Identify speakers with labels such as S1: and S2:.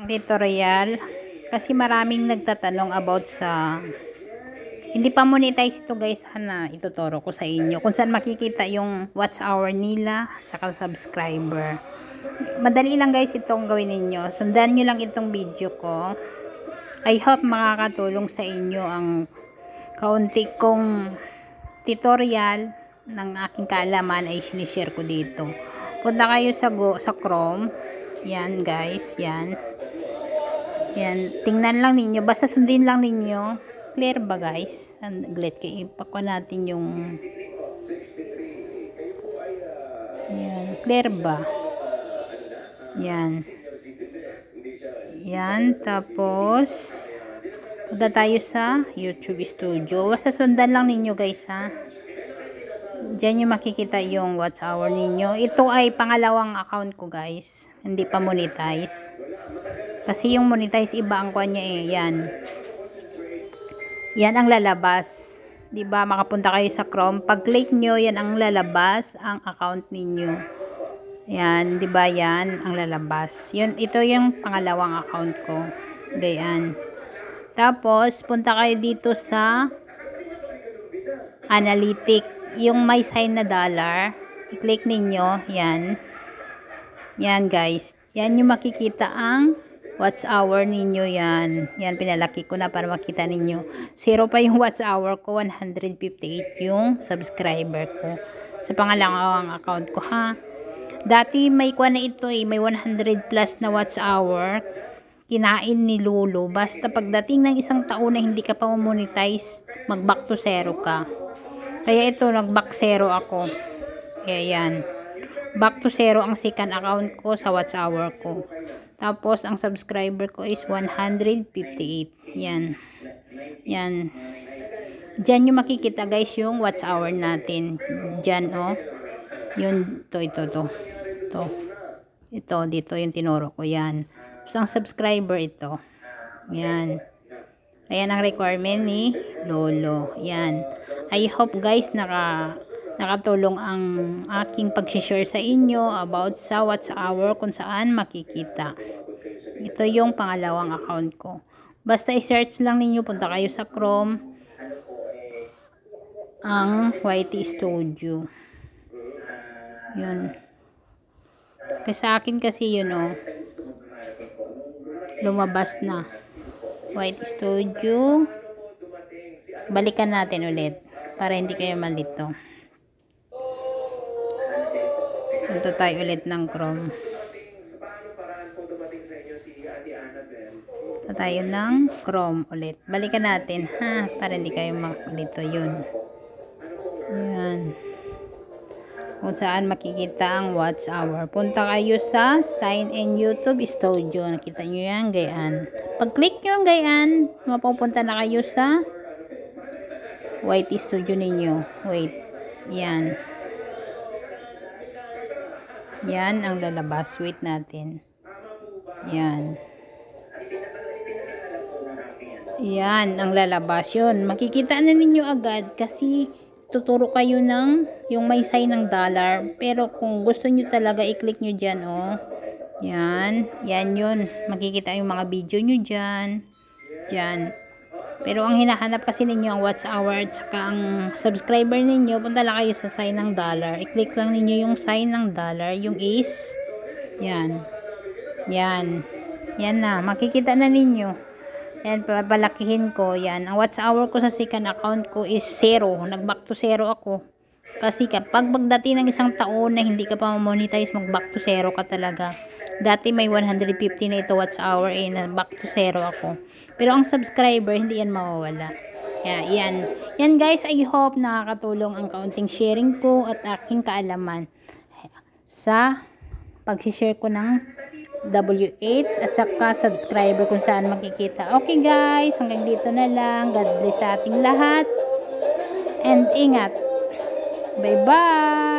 S1: tutorial kasi maraming nagtatanong about sa hindi pa monetize ito guys. Sana ituturo ko sa inyo kung saan makikita yung watch hour nila saka subscriber. Madali lang guys itong gawin ninyo. Sundan nyo lang itong video ko. I hope makakatulong sa inyo ang kaunti kong tutorial ng aking kaalaman ay sinishare ko dito. Punta kayo sa Chrome. Yan guys, yan. Yan, tingnan lang ninyo. Basta sundin lang ninyo. Clear ba guys? Saglit kayo. Ipakwa natin yung yan. Clear ba? Yan. Yan. Tapos punta tayo sa YouTube Studio. Basta sundan lang ninyo guys ha. Diyan nyo makikita yung watch hour ninyo. Ito ay pangalawang account ko guys. Hindi pa monetize. Kasi yung monetize iba ang kuha niya eh. Yan. Yan ang lalabas. Diba? Makapunta kayo sa Chrome. Pag click nyo, yan ang lalabas ang account ninyo. Yan. Diba? Yan ang lalabas. Yun, ito yung pangalawang account ko. Ganyan. Tapos, punta kayo dito sa Analytic. Yung may sign na dollar. I-click ninyo. Yan. Yan guys. Yan yung makikita ang watch hour ninyo. Yan. Yan pinalaki ko na para makita ninyo. 0 pa yung watch hour ko. 158 yung subscriber ko. Sa pangalawang account ko ha. Dati may kuha na ito eh. May 100 plus na watch hour. Kinain ni Lolo. Basta pagdating ng isang taon na hindi ka pa monetize, mag back to zero ka. Kaya ito, nag-back zero ako. Kaya yan. Back to zero ang second account ko sa watch hour ko. Tapos, ang subscriber ko is 158. Yan. Yan. Diyan nyo makikita guys yung watch hour natin. Diyan oh. Yun, ito. Ito, dito yung tinuro ko. Yan. Tapos, ang subscriber ito. Yan. Ayan ang requirement ni Lolo. Yan. I hope guys nakatulong ang aking pag-share sa inyo about sa watch hour kung saan makikita. Ito yung pangalawang account ko. Basta i-search lang ninyo, punta kayo sa Chrome ang YT Studio. Yun. Kasi sa akin kasi yun oh. Lumabas na. YT Studio. Balikan natin ulit para hindi kayo malito. Punta tayo ulit ng Chrome. Punta tayo ng Chrome ulit. Balikan natin ha para hindi kayo malito. Yun. Yan. Kung saan makikita ang watch hour. Punta kayo sa sign in YouTube Studio. Nakita nyo yan, gayaan. Pag click nyo yung gayaan, mapupunta na kayo sa YT Studio ninyo. Wait. Yan. Yan ang lalabas. Wait natin. Yan. Yan ang lalabas. Yun. Makikita na ninyo agad kasi tuturo kayo ng yung may sign ng dollar. Pero kung gusto nyo talaga, i-click nyo dyan, oh. Yan. Yan yun. Makikita yung mga video nyo dyan. Dyan. Pero ang hinahanap kasi ninyo ang watch hour at saka ang subscriber ninyo, punta lang kayo sa sign ng dollar. I-click lang ninyo yung sign ng dollar. Yung is. Yan. Yan. Yan na. Makikita na ninyo. Yan, papalakihin ko. Yan. Ang watch hour ko sa second account ko is 0. Nag-back to 0 ako. Kasi kapag pagdating ng isang taon na hindi ka pa monetize, mag-back to 0 ka talaga. Dati may 150 na ito watch hour eh. Back to 0 ako. Pero ang subscriber, hindi yan mawawala. Yan. Yan guys, I hope nakakatulong ang kaunting sharing ko at aking kaalaman sa pag-share ko ng WH at saka subscriber kung saan makikita. Okay guys, hanggang dito na lang. God bless sa ating lahat. And ingat. Bye-bye.